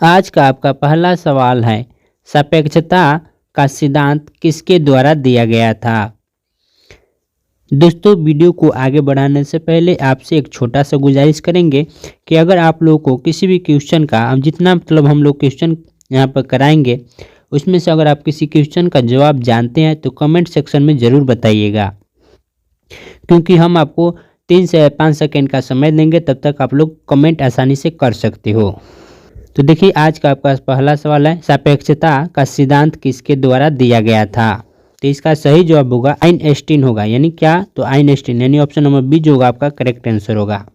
आज का आपका पहला सवाल है, सापेक्षता का सिद्धांत किसके द्वारा दिया गया था। दोस्तों, वीडियो को आगे बढ़ाने से पहले आपसे एक छोटा सा गुजारिश करेंगे कि अगर आप लोगों को किसी भी क्वेश्चन का जितना हम लोग क्वेश्चन यहाँ पर कराएंगे, उसमें से अगर आप किसी क्वेश्चन का जवाब जानते हैं तो कमेंट सेक्शन में ज़रूर बताइएगा, क्योंकि हम आपको 3 से 5 सेकेंड का समय देंगे, तब तक आप लोग कमेंट आसानी से कर सकते हो। तो देखिए, आज का आपका पहला सवाल है, सापेक्षता का सिद्धांत किसके द्वारा दिया गया था। तो इसका सही जवाब होगा आइंस्टीन होगा। यानी क्या, तो आइंस्टीन, यानी ऑप्शन नंबर बी जो होगा आपका करेक्ट आंसर होगा।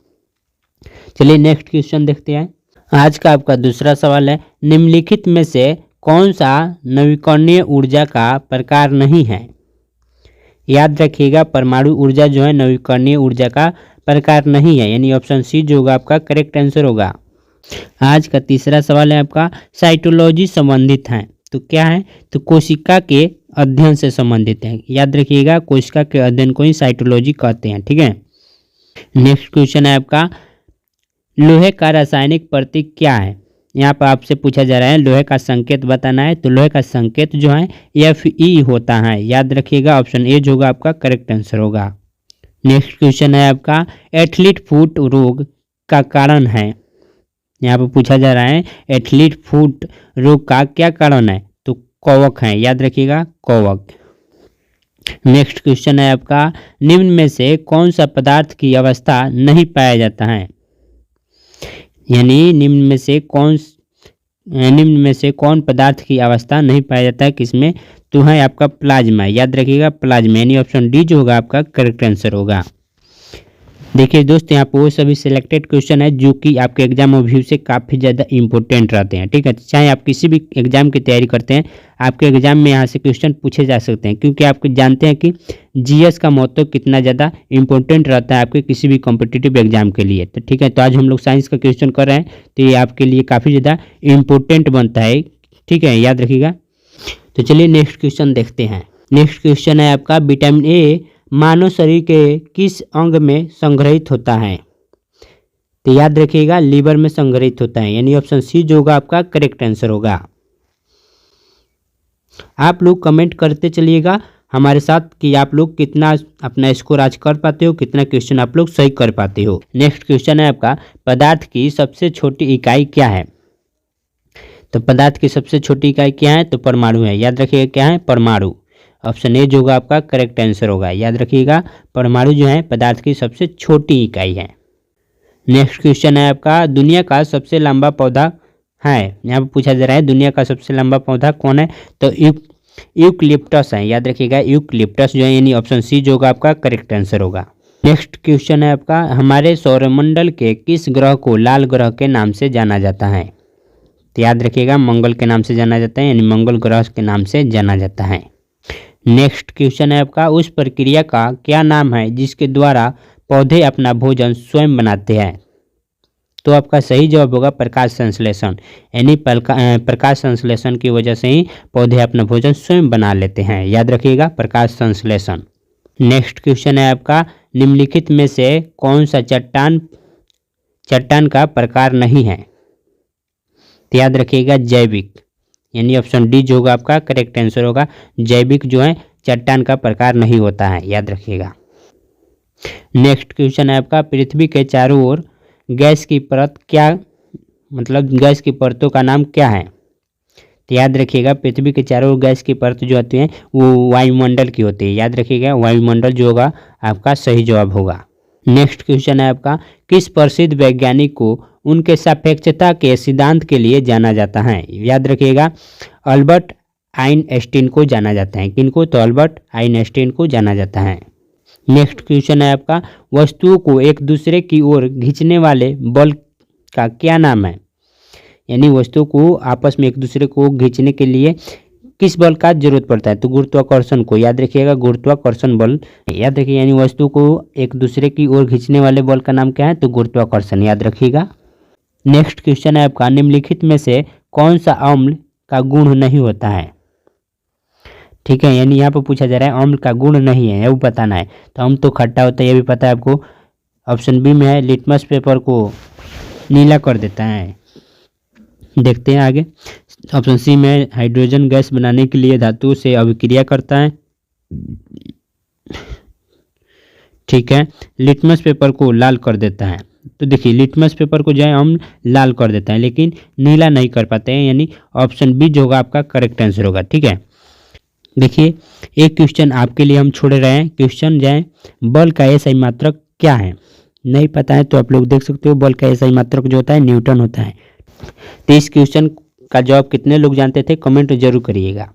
चलिए नेक्स्ट क्वेश्चन देखते हैं। आज का आपका दूसरा सवाल है, निम्नलिखित में से कौन सा नवीकरणीय ऊर्जा का प्रकार नहीं है। याद रखिएगा, परमाणु ऊर्जा जो है नवीकरणीय ऊर्जा का प्रकार नहीं है, यानी ऑप्शन सी जो होगा आपका करेक्ट आंसर होगा। आज का तीसरा सवाल है आपका, साइटोलॉजी संबंधित है, तो क्या है, तो कोशिका के अध्ययन से संबंधित है। याद रखिएगा, कोशिका के अध्ययन को ही साइटोलॉजी कहते हैं, ठीक है। नेक्स्ट क्वेश्चन है आपका, लोहे का रासायनिक प्रतीक क्या है। यहाँ पर आपसे पूछा जा रहा है लोहे का संकेत बताना है, तो लोहे का संकेत जो है Fe होता है। याद रखिएगा, ऑप्शन ए जो होगा आपका करेक्ट आंसर होगा। नेक्स्ट क्वेश्चन है आपका, एथलीट फुट रोग का कारण है। यहाँ पर पूछा जा रहा है एथलीट फुट रोग का क्या कारण है, तो कवक है। याद रखिएगा, कवक। नेक्स्ट क्वेश्चन है आपका, निम्न में से कौन सा पदार्थ की अवस्था नहीं पाया जाता है। यानी निम्न में से कौन पदार्थ की अवस्था नहीं पाया जाता है किसमें, तो है आपका प्लाज्मा। याद रखिएगा, प्लाज्मा, यानी ऑप्शन डी जो होगा आपका करेक्ट आंसर होगा। देखिए दोस्त, यहाँ पर वो सभी सिलेक्टेड क्वेश्चन है जो कि आपके एग्जाम ओवरव्यू से काफ़ी ज़्यादा इंपॉर्टेंट रहते हैं, ठीक है। चाहे आप किसी भी एग्जाम की तैयारी करते हैं, आपके एग्जाम में यहाँ से क्वेश्चन पूछे जा सकते हैं, क्योंकि आप जानते हैं कि जीएस का महत्व कितना ज़्यादा इंपॉर्टेंट रहता है आपके किसी भी कॉम्पिटिटिव एग्जाम के लिए। तो ठीक है, तो आज हम लोग साइंस का क्वेश्चन कर रहे हैं, तो ये आपके लिए काफ़ी ज़्यादा इंपॉर्टेंट बनता है, ठीक है, याद रखिएगा। तो चलिए नेक्स्ट क्वेश्चन देखते हैं। नेक्स्ट क्वेश्चन है आपका, विटामिन ए मानव शरीर के किस अंग में संग्रहित होता है। तो याद रखिएगा, लीवर में संग्रहित होता है, यानी ऑप्शन सी जो होगा आपका करेक्ट आंसर होगा। आप लोग कमेंट करते चलिएगा हमारे साथ कि आप लोग कितना अपना स्कोर आज कर पाते हो, कितना क्वेश्चन आप लोग सही कर पाते हो। नेक्स्ट क्वेश्चन है आपका, पदार्थ की सबसे छोटी इकाई क्या है। तो पदार्थ की सबसे छोटी इकाई क्या है, तो परमाणु है। याद रखिएगा, क्या है, परमाणु। ऑप्शन ए जो होगा आपका करेक्ट आंसर होगा। याद रखिएगा, परमाणु जो है पदार्थ की सबसे छोटी इकाई है। नेक्स्ट क्वेश्चन है आपका, दुनिया का सबसे लंबा पौधा है। यहाँ पर पूछा जा रहा है दुनिया का सबसे लंबा पौधा कौन है, तो यूकलिप्टस है। याद रखिएगा, यूकलिप्टस जो है, यानी ऑप्शन सी जो होगा आपका करेक्ट आंसर होगा। नेक्स्ट क्वेश्चन है आपका, हमारे सौरमंडल के किस ग्रह को लाल ग्रह के नाम से जाना जाता है। तो याद रखिएगा, मंगल के नाम से जाना जाता है, यानी मंगल ग्रह के नाम से जाना जाता है। नेक्स्ट क्वेश्चन है आपका, उस प्रक्रिया का क्या नाम है जिसके द्वारा पौधे अपना भोजन स्वयं बनाते हैं। तो आपका सही जवाब होगा प्रकाश संश्लेषण, यानी प्रकाश संश्लेषण की वजह से ही पौधे अपना भोजन स्वयं बना लेते हैं। याद रखिएगा, प्रकाश संश्लेषण। नेक्स्ट क्वेश्चन है आपका, निम्नलिखित में से कौन सा चट्टान का प्रकार नहीं है। तो याद रखिएगा, जैविक, यानी ऑप्शन डी जो होगा आपका करेक्ट आंसर होगा। जैविक जो है चट्टान का प्रकार नहीं होता है। याद रखिएगा। नेक्स्ट क्वेश्चन है आपका, पृथ्वी के चारों ओर गैस की परत क्या, गैस की परतों का नाम क्या है। तो याद रखिएगा, पृथ्वी के चारों ओर गैस की परत जो होती है वो वायुमंडल की होती है। याद रखिएगा, वायुमंडल जो होगा आपका सही जवाब होगा। नेक्स्ट क्वेश्चन है आपका, किस प्रसिद्ध वैज्ञानिक को उनके सापेक्षता के सिद्धांत के लिए जाना जाता है। याद रखिएगा, अल्बर्ट आइंस्टीन को जाना जाता है। किनको, तो अल्बर्ट आइंस्टीन को जाना जाता है। नेक्स्ट क्वेश्चन है आपका, वस्तुओं को एक दूसरे की ओर खींचने वाले बल का क्या नाम है। यानी वस्तुओं को आपस में एक दूसरे को खींचने के लिए किस बल का जरूरत पड़ता है, तो गुरुत्वाकर्षण को। याद रखिएगा, गुरुत्वाकर्षण बल। याद रखिए, यानी वस्तु को एक दूसरे की ओर खींचने वाले बल का नाम क्या है, तो गुरुत्वाकर्षण। याद रखिएगा। नेक्स्ट क्वेश्चन है आपका, निम्नलिखित में से कौन सा अम्ल का गुण नहीं होता है। ठीक है, यानी यहाँ पर पूछा जा रहा है अम्ल का गुण नहीं है, वो बताना है। तो अम्ल तो खट्टा होता है, ये भी पता है आपको। ऑप्शन बी में है, लिटमस पेपर को नीला कर देता है। देखते हैं आगे। ऑप्शन सी में हाइड्रोजन गैस बनाने के लिए धातु से अभिक्रिया करता है। ठीक है। लिटमस पेपर को लाल कर देता है। तो देखिए लिटमस पेपर को जो है हम लाल कर देता है लेकिन नीला नहीं कर पाते हैं, यानी ऑप्शन बी जो होगा आपका करेक्ट आंसर होगा। ठीक है। देखिए एक क्वेश्चन आपके लिए हम छोड़ रहे हैं। क्वेश्चन जो है बल का एसआई मात्रक क्या है, नहीं पता है तो आप लोग देख सकते हो। बल का एसआई मात्रक जो होता है न्यूटन होता है। तो इस क्वेश्चन का जवाब कितने लोग जानते थे, कमेंट जरूर करिएगा।